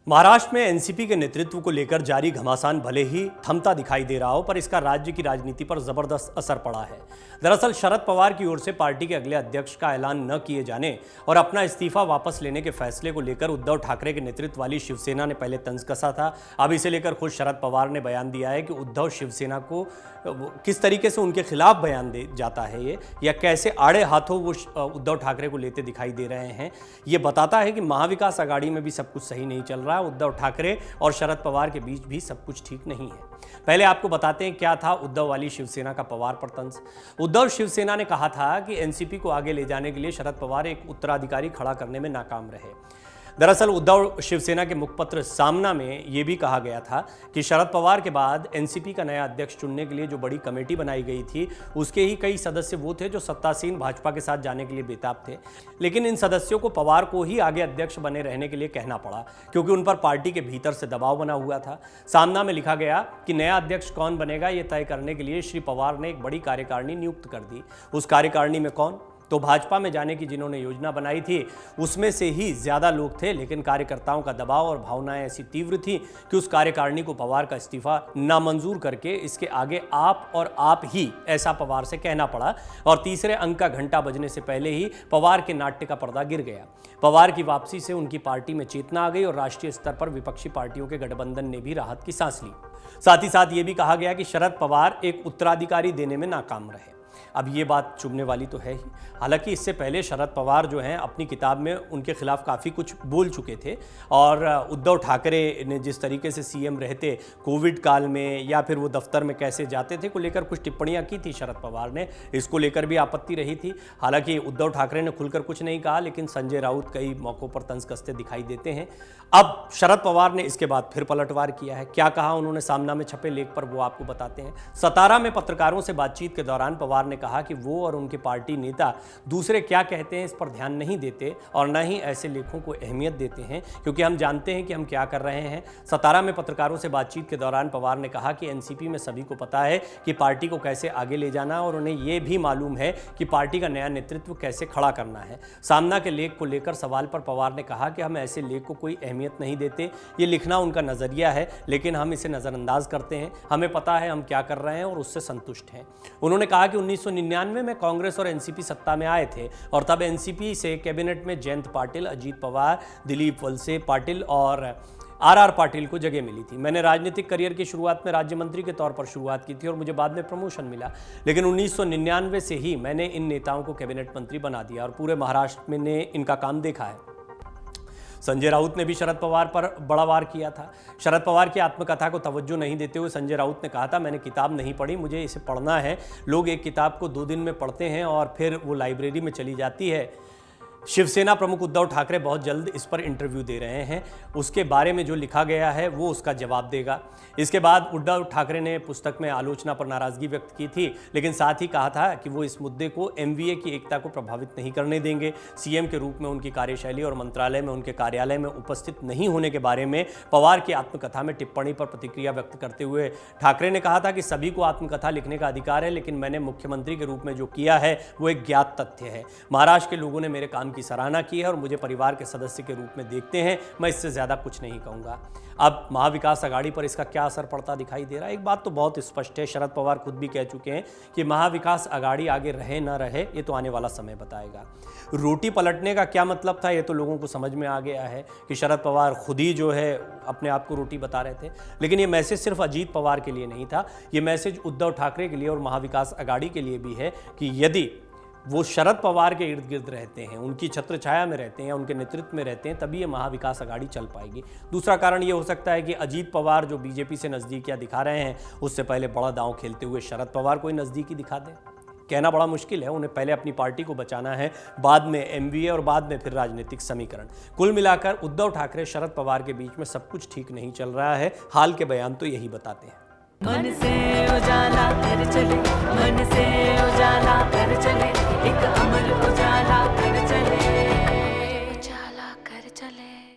महाराष्ट्र में एनसीपी के नेतृत्व को लेकर जारी घमासान भले ही थमता दिखाई दे रहा हो, पर इसका राज्य की राजनीति पर जबरदस्त असर पड़ा है। दरअसल शरद पवार की ओर से पार्टी के अगले अध्यक्ष का ऐलान न किए जाने और अपना इस्तीफा वापस लेने के फैसले को लेकर उद्धव ठाकरे के नेतृत्व वाली शिवसेना ने पहले तंज कसा था। अब इसे लेकर खुद शरद पवार ने बयान दिया है कि उद्धव शिवसेना को किस तरीके से उनके खिलाफ बयान दे जाता है ये, या कैसे आड़े हाथों वो उद्धव ठाकरे को लेते दिखाई दे रहे हैं। ये बताता है कि महाविकास आघाड़ी में भी सब कुछ सही नहीं चल रहा, उद्धव ठाकरे और शरद पवार के बीच भी सब कुछ ठीक नहीं है। पहले आपको बताते हैं क्या था उद्धव वाली शिवसेना का पवार पर तंज। उद्धव शिवसेना ने कहा था कि एनसीपी को आगे ले जाने के लिए शरद पवार एक उत्तराधिकारी खड़ा करने में नाकाम रहे। दरअसल उद्धव शिवसेना के मुखपत्र सामना में यह भी कहा गया था कि शरद पवार के बाद एनसीपी का नया अध्यक्ष चुनने के लिए जो बड़ी कमेटी बनाई गई थी उसके ही कई सदस्य वो थे जो सत्तासीन भाजपा के साथ जाने के लिए बेताब थे। लेकिन इन सदस्यों को पवार को ही आगे अध्यक्ष बने रहने के लिए कहना पड़ा, क्योंकि उन पर पार्टी के भीतर से दबाव बना हुआ था। सामना में लिखा गया कि नया अध्यक्ष कौन बनेगा ये तय करने के लिए श्री पवार ने एक बड़ी कार्यकारिणी नियुक्त कर दी। उस कार्यकारिणी में कौन? तो भाजपा में जाने की जिन्होंने योजना बनाई थी उसमें से ही ज्यादा लोग थे, लेकिन कार्यकर्ताओं का दबाव और भावनाएं ऐसी तीव्र थी कि उस कार्यकारिणी को पवार का इस्तीफा नामंजूर करके इसके आगे आप और आप ही ऐसा पवार से कहना पड़ा। और तीसरे अंक का घंटा बजने से पहले ही पवार के नाट्य का पर्दा गिर गया। पवार की वापसी से उनकी पार्टी में चेतना आ गई और राष्ट्रीय स्तर पर विपक्षी पार्टियों के गठबंधन ने भी राहत की सांस ली। साथ ही साथ ये भी कहा गया कि शरद पवार एक उत्तराधिकारी देने में नाकाम रहे। अब ये बात चुभने वाली तो है ही। हालांकि इससे पहले शरद पवार जो हैं अपनी किताब में उनके खिलाफ काफ़ी कुछ बोल चुके थे, और उद्धव ठाकरे ने जिस तरीके से सीएम रहते कोविड काल में या फिर वो दफ्तर में कैसे जाते थे को लेकर कुछ टिप्पणियां की थी शरद पवार ने। इसको लेकर भी आपत्ति रही थी। हालांकि उद्धव ठाकरे ने खुलकर कुछ नहीं कहा, लेकिन संजय राउत कई मौक़ों पर तंज कसते दिखाई देते हैं। अब शरद पवार ने इसके बाद फिर पलटवार किया है। क्या कहा उन्होंने सामना में छपे लेख पर, वो आपको बताते हैं। सतारा में पत्रकारों से बातचीत के दौरान पवार ने कहा कि वो और उनके पार्टी नेता दूसरे क्या कहते हैं इस पर ध्यान नहीं देते और न ही ऐसे लेखों को अहमियत देते हैं, क्योंकि हम जानते हैं कि हम क्या कर रहे हैं। सतारा में पत्रकारों से बातचीत के दौरान पवार ने कहा कि एनसीपी में सभी को पता है कि पार्टी को कैसे आगे ले जाना, और उन्हें यह भी मालूम है कि पार्टी का नया नेतृत्व कैसे खड़ा करना है। सामना के लेख को लेकर सवाल पर पवार ने कहा कि हम ऐसे लेख को कोई अहमियत नहीं देते, ये लिखना उनका नजरिया है, लेकिन हम इसे नजरअंदाज करते हैं। हमें पता है हम क्या कर रहे हैं और उससे संतुष्ट हैं। उन्होंने कहा कि 1999 में कांग्रेस और एनसीपी सत्ता में आए थे और तब एनसीपी से कैबिनेट में जयंत पाटिल, अजीत पवार, दिलीप वलसे पाटिल और आर पाटिल को जगह मिली थी। मैंने राजनीतिक करियर की शुरुआत में राज्य मंत्री के तौर पर शुरुआत की थी और मुझे बाद में प्रमोशन मिला, लेकिन 1999 से ही मैंने इन नेताओं को कैबिनेट मंत्री बना दिया और पूरे महाराष्ट्र में ने इनका काम देखा है। संजय राउत ने भी शरद पवार पर बड़ा वार किया था। शरद पवार की आत्मकथा को तवज्जो नहीं देते हुए संजय राउत ने कहा था, मैंने किताब नहीं पढ़ी, मुझे इसे पढ़ना है। लोग एक किताब को 2 दिन में पढ़ते हैं और फिर वो लाइब्रेरी में चली जाती है। शिवसेना प्रमुख उद्धव ठाकरे बहुत जल्द इस पर इंटरव्यू दे रहे हैं। उसके बारे में जो लिखा गया है वो उसका जवाब देगा। इसके बाद उद्धव ठाकरे ने पुस्तक में आलोचना पर नाराजगी व्यक्त की थी, लेकिन साथ ही कहा था कि वो इस मुद्दे को एमवीए की एकता को प्रभावित नहीं करने देंगे। सीएम के रूप में उनकी कार्यशैली और मंत्रालय में उनके कार्यालय में उपस्थित नहीं होने के बारे में पवार की आत्मकथा में टिप्पणी पर प्रतिक्रिया व्यक्त करते हुए ठाकरे ने कहा था कि सभी को आत्मकथा लिखने का अधिकार है, लेकिन मैंने मुख्यमंत्री के रूप में जो किया है वो एक ज्ञात तथ्य है। महाराष्ट्र के लोगों ने मेरे काम की सराहना की है और मुझे परिवार के सदस्य के रूप में देखते हैं। मैं इससे ज्यादा कुछ नहीं कहूंगा। अब महाविकास आघाड़ी पर इसका क्या असर पड़ता दिखाई दे रहा है? एक बात तो बहुत स्पष्ट है, शरद पवार खुद भी कह चुके हैं कि महाविकास आघाड़ी आगे रहे ना रहे ये तो आने वाला समय बताएगा। रोटी पलटने का क्या मतलब था ये तो लोगों को समझ में आ गया है कि शरद पवार खुद ही जो है अपने आप को रोटी बता रहे थे। लेकिन ये मैसेज सिर्फ अजीत पवार के लिए नहीं था, ये मैसेज उद्धव ठाकरे के लिए और महाविकास आघाड़ी के लिए भी है कि यदि वो शरद पवार के इर्द गिर्द रहते हैं, उनकी छत्र छाया में रहते हैं, उनके नेतृत्व में रहते हैं, तभी ये महाविकास आघाड़ी चल पाएगी। दूसरा कारण ये हो सकता है कि अजीत पवार जो बीजेपी से नज़दीकियाँ दिखा रहे हैं, उससे पहले बड़ा दांव खेलते हुए शरद पवार कोई नज़दीकी दिखा दें। कहना बड़ा मुश्किल है, उन्हें पहले अपनी पार्टी को बचाना है, बाद में एमवीए और बाद में फिर राजनीतिक समीकरण। कुल मिलाकर उद्धव ठाकरे शरद पवार के बीच में सब कुछ ठीक नहीं चल रहा है। हाल के बयान तो यही बताते हैं। मन से उजाला कर चले, मन से उजाला कर चले, एक अमर उजाला कर चले।